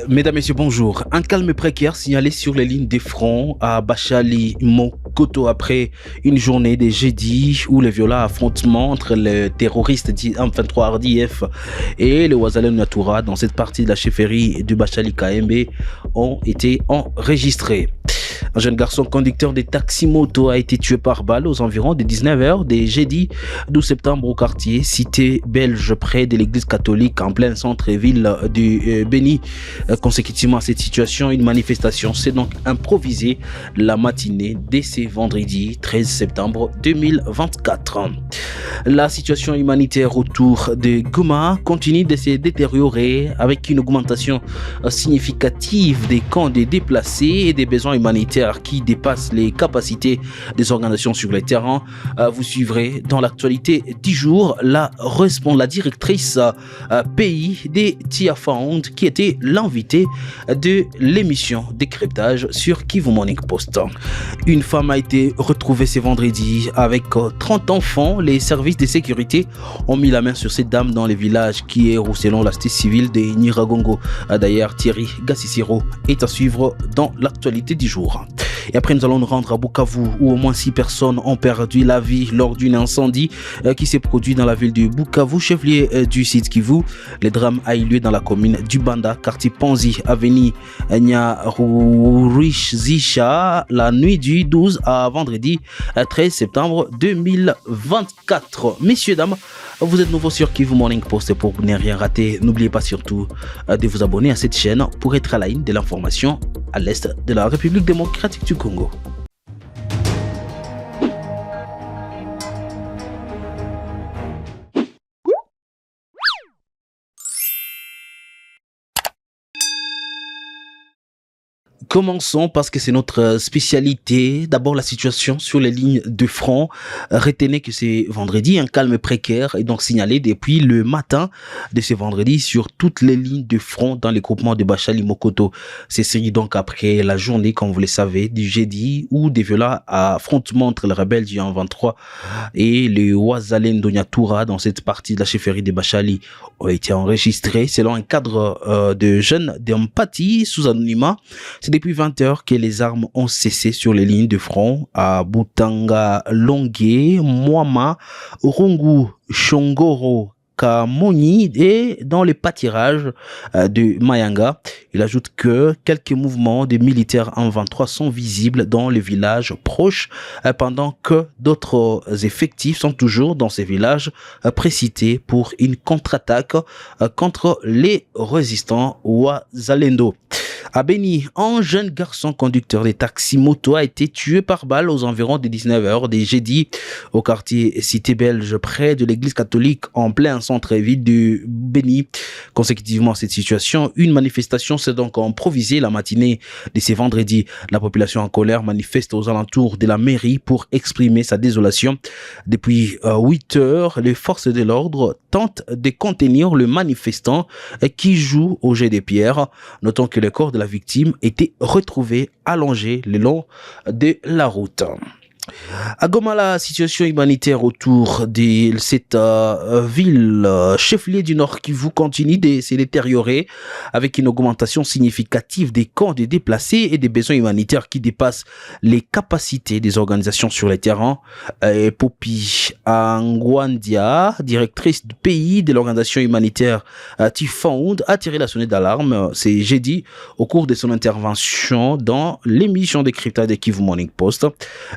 Mesdames, Messieurs, bonjour. Un calme précaire signalé sur les lignes des fronts à Bachali Mokoto après une journée de jeudi où les violents affrontements entre les terroristes du M23 RDF et les Ouazalem Natura dans cette partie de la chefferie du Bachali KMB ont été enregistrés. Un jeune garçon conducteur de taxi-moto a été tué par balle aux environs de 19h des jeudi 12 septembre au quartier cité belge près de l'église catholique en plein centre-ville du Béni. Consécutivement à cette situation, une manifestation s'est donc improvisée la matinée dès ce vendredi 13 septembre 2024. La situation humanitaire autour de Goma continue de se détériorer avec une augmentation significative des camps des déplacés et des besoins humanitaires qui dépassent les capacités des organisations sur le terrain. Vous suivrez dans l'actualité du jour la directrice pays des Tia Found qui était l'invité de l'émission Décryptage sur Kivu Morning Post. Une femme a été retrouvée ce vendredi avec 30 enfants. Les services de sécurité ont mis la main sur cette dame dans le village qui est selon la cité civile de Nyiragongo. D'ailleurs, Thierry Gassisiro est à suivre dans l'actualité du jour. Et après, nous allons nous rendre à Bukavu où au moins 6 personnes ont perdu la vie lors d'un incendie qui s'est produit dans la ville de Bukavu, chef-lieu du site Kivu. Le drame a eu lieu dans la commune du Banda, quartier Panzi, avenue Nyarurishzisha, la nuit du 12 à vendredi 13 septembre 2024. Messieurs, dames, vous êtes nouveau sur Kivu Morning Post et pour ne rien rater, n'oubliez pas surtout de vous abonner à cette chaîne pour être à la ligne de l'information à l'est de la République démocratique du Congo. Commençons parce que c'est notre spécialité. D'abord, la situation sur les lignes de front. Retenez que c'est vendredi, un calme précaire est donc signalé depuis le matin de ce vendredi sur toutes les lignes de front dans les groupements de Bachali Mokoto. C'est signé donc après la journée, comme vous le savez, du jeudi où des violents affrontements entre les rebelles du 23 et les Ouazalem Natura dans cette partie de la chefferie de Bachali ont été enregistrés selon un cadre de jeunes d'empathie sous anonymat. C'est depuis 20 heures que les armes ont cessé sur les lignes de front à Butanga, Longue, Mwama, Rungu, Shongoro, Kamoni et dans les pâtirages de Mayanga. Il ajoute que quelques mouvements de militaires en 23 sont visibles dans les villages proches pendant que d'autres effectifs sont toujours dans ces villages précités pour une contre-attaque contre les résistants Ouazalendo. À Béni, un jeune garçon conducteur de taxi-moto a été tué par balle aux environs de 19h des jeudi au quartier Cité Belge près de l'église catholique en plein centre-ville de Béni. Consécutivement à cette situation, une manifestation s'est donc improvisée la matinée de ce vendredi. La population en colère manifeste aux alentours de la mairie pour exprimer sa désolation. Depuis 8 heures, les forces de l'ordre tentent de contenir le manifestant qui joue au jet de pierre. Notons que le corps de la victime était retrouvé allongé le long de la route. À Goma, la situation humanitaire autour de cette ville chef-lieu du Nord Kivu continue de se détériorer avec une augmentation significative des camps de déplacés et des besoins humanitaires qui dépassent les capacités des organisations sur le terrain. Popi Angwandia, directrice du pays de l'organisation humanitaire Tifound, a tiré la sonnette d'alarme ce jeudi au cours de son intervention dans l'émission Décryptage de Kivu Morning Post.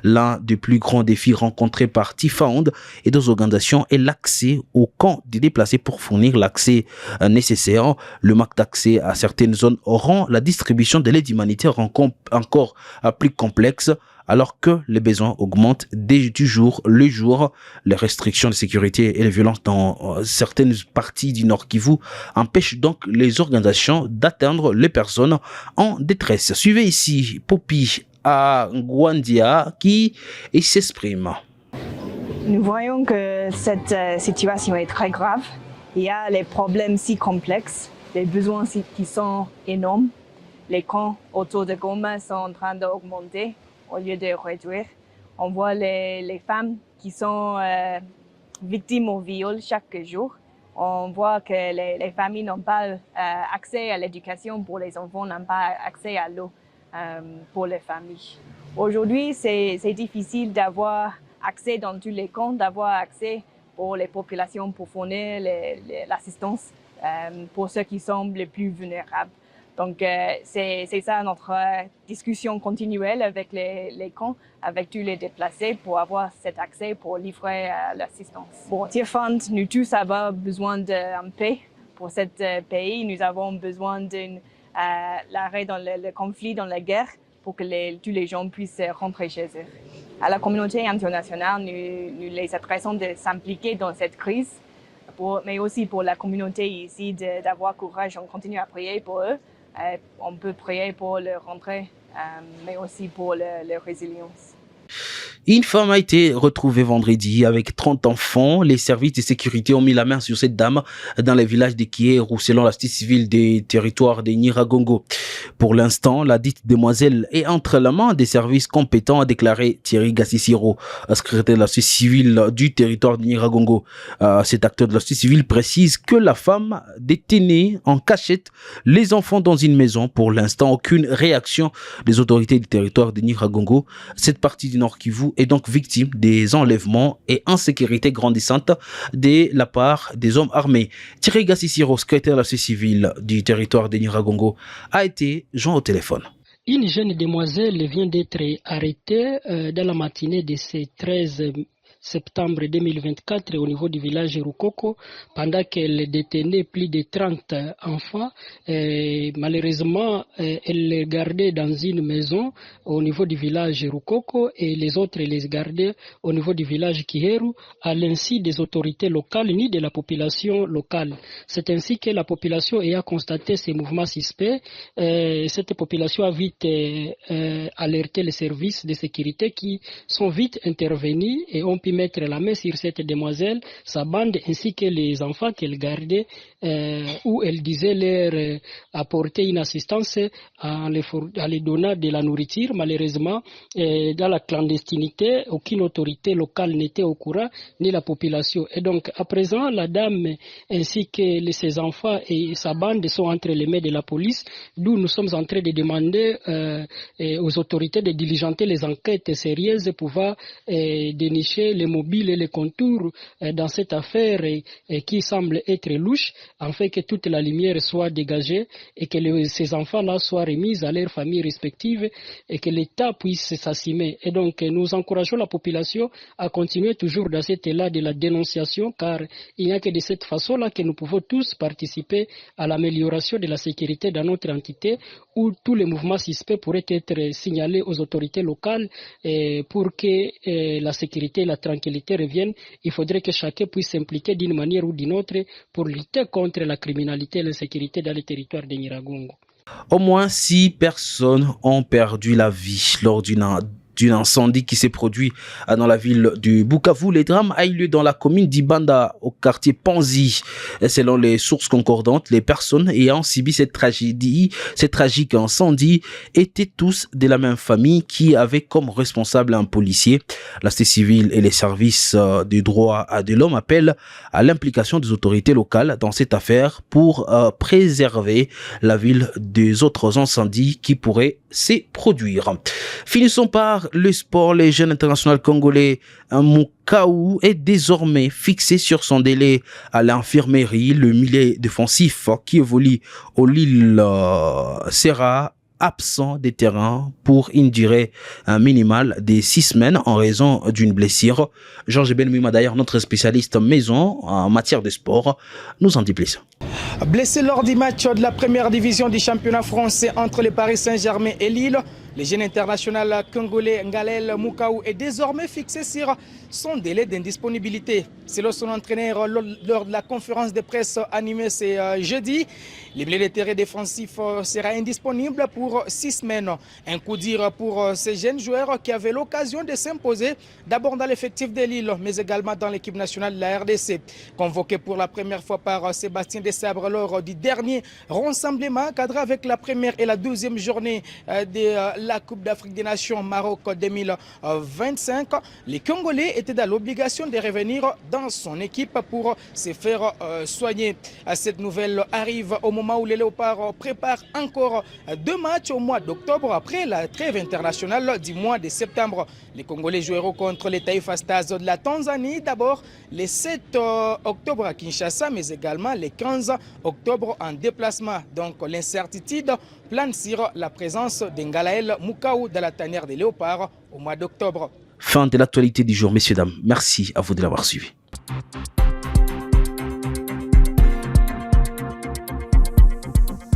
L'un des plus grands défis rencontrés par Tifound et d'autres organisations est l'accès aux camps des déplacés pour fournir l'accès nécessaire. Le manque d'accès à certaines zones rend la distribution de l'aide humanitaire encore plus complexe alors que les besoins augmentent du jour le jour. Les restrictions de sécurité et les violences dans certaines parties du Nord Kivu empêchent donc les organisations d'atteindre les personnes en détresse. Suivez ici Popi à Ngwandia qui s'exprime. Nous voyons que cette situation est très grave. Il y a les problèmes si complexes, les besoins qui sont énormes. Les camps autour de Goma sont en train d'augmenter au lieu de réduire. On voit les femmes qui sont victimes au viol chaque jour. on voit que les familles n'ont pas accès à l'éducation pour les enfants, n'ont pas accès à l'eau pour les familles. Aujourd'hui, c'est difficile d'avoir accès dans tous les camps, d'avoir accès pour les populations pour fournir l'assistance pour ceux qui sont les plus vulnérables. Donc, c'est ça notre discussion continuelle avec les camps, avec tous les déplacés pour avoir cet accès pour livrer l'assistance. Pour Tearfund, nous tous avons besoin d'un paix pour ce pays. Nous avons besoin de l'arrêt dans le conflit, dans la guerre, pour que tous les gens puissent rentrer chez eux. À la communauté internationale, nous les adressons de s'impliquer dans cette crise, mais aussi pour la communauté ici d'avoir courage. On continue à prier pour eux. On peut prier pour leur rentrée, mais aussi pour leur résilience. Une femme a été retrouvée vendredi avec 30 enfants. Les services de sécurité ont mis la main sur cette dame dans le village de Kieru, selon la société civile des territoires de Nyiragongo. Pour l'instant, la dite demoiselle est entre les mains des services compétents, a déclaré Thierry Gassisiro, secrétaire de la société civile du territoire de Nyiragongo. Cet acteur de la société civile précise que la femme détenait en cachette les enfants dans une maison. Pour l'instant, aucune réaction des autorités du territoire de Nyiragongo. Cette partie du Nord Kivu est donc victime des enlèvements et insécurité grandissante de la part des hommes armés. Thierry Gassisiro, secrétaire de la société civile du territoire de Nyiragongo, a été joint au téléphone. Une jeune demoiselle vient d'être arrêtée dans la matinée de ce 13 septembre 2024 au niveau du village Rukoko pendant qu'elle détenait plus de 30 enfants. Malheureusement, elle les gardait dans une maison au niveau du village Rukoko et les autres les gardaient au niveau du village Kiheru à l'insu des autorités locales ni de la population locale. C'est ainsi que la population ayant constaté ces mouvements suspects, cette population a vite alerté les services de sécurité qui sont vite intervenus et ont pu mettre la main sur cette demoiselle, sa bande ainsi que les enfants qu'elle gardait où elle disait leur apporter une assistance en les donnant de la nourriture. Malheureusement, dans la clandestinité, aucune autorité locale n'était au courant, ni la population. Et donc, à présent, la dame ainsi que ses enfants et sa bande sont entre les mains de la police, d'où nous sommes en train de demander aux autorités de diligenter les enquêtes sérieuses pour pouvoir dénicher les mobiles et les contours dans cette affaire qui semble être louche, afin que toute la lumière soit dégagée et que ces enfants-là soient remis à leurs familles respectives et que l'État puisse s'assumer. Et donc, nous encourageons la population à continuer toujours dans cet élan de la dénonciation, car il n'y a que de cette façon-là que nous pouvons tous participer à l'amélioration de la sécurité dans notre entité, où tous les mouvements suspects pourraient être signalés aux autorités locales pour que la sécurité et la tranquillité reviennent. Il faudrait que chacun puisse s'impliquer d'une manière ou d'une autre pour lutter contre la criminalité et l'insécurité dans les territoires de Nyiragongo. Au moins 6 personnes ont perdu la vie lors d'une incendie qui s'est produit dans la ville du Bukavu. Le drame a eu lieu dans la commune d'Ibanda, au quartier Panzi. Selon les sources concordantes, les personnes ayant subi cette tragique incendie, étaient tous de la même famille qui avait comme responsable un policier. La société civile et les services des droits de l'homme appellent à l'implication des autorités locales dans cette affaire pour préserver la ville des autres incendies qui pourraient se produire. Finissons par le sport. Le jeune international congolais Mukaou est désormais fixé sur son délai à l'infirmerie. Le milieu défensif qui évolue au Lille sera absent des terrains pour une durée minimale de 6 semaines en raison d'une blessure. Georges Benmouima, d'ailleurs notre spécialiste maison en matière de sport, nous en dit plus. Blessé lors du match de la première division du championnat français entre le Paris Saint-Germain et Lille, le jeune international congolais Ngalel Mukaou est désormais fixé sur son délai d'indisponibilité. Selon son entraîneur lors de la conférence de presse animée ce jeudi, le milieu de terrain défensif sera indisponible pour 6 semaines. Un coup dur pour ces jeunes joueurs qui avaient l'occasion de s'imposer d'abord dans l'effectif de Lille, mais également dans l'équipe nationale de la RDC. Convoqué pour la première fois par Sébastien Desabre lors du dernier rassemblement cadré avec la première et la deuxième journée de la Coupe d'Afrique des Nations Maroc 2025, les Congolais étaient dans l'obligation de revenir dans son équipe pour se faire soigner. Cette nouvelle arrive au moment où les Léopards préparent encore 2 matchs au mois d'octobre après la trêve internationale du mois de septembre. Les Congolais joueront contre les Taifa Stars de la Tanzanie, d'abord le 7 octobre à Kinshasa, mais également le 15 octobre en déplacement. Donc l'incertitude plane sur la présence d'Ngalael Mukaou dans la tanière des Léopards au mois d'octobre. Fin de l'actualité du jour, messieurs, dames. Merci à vous de l'avoir suivi.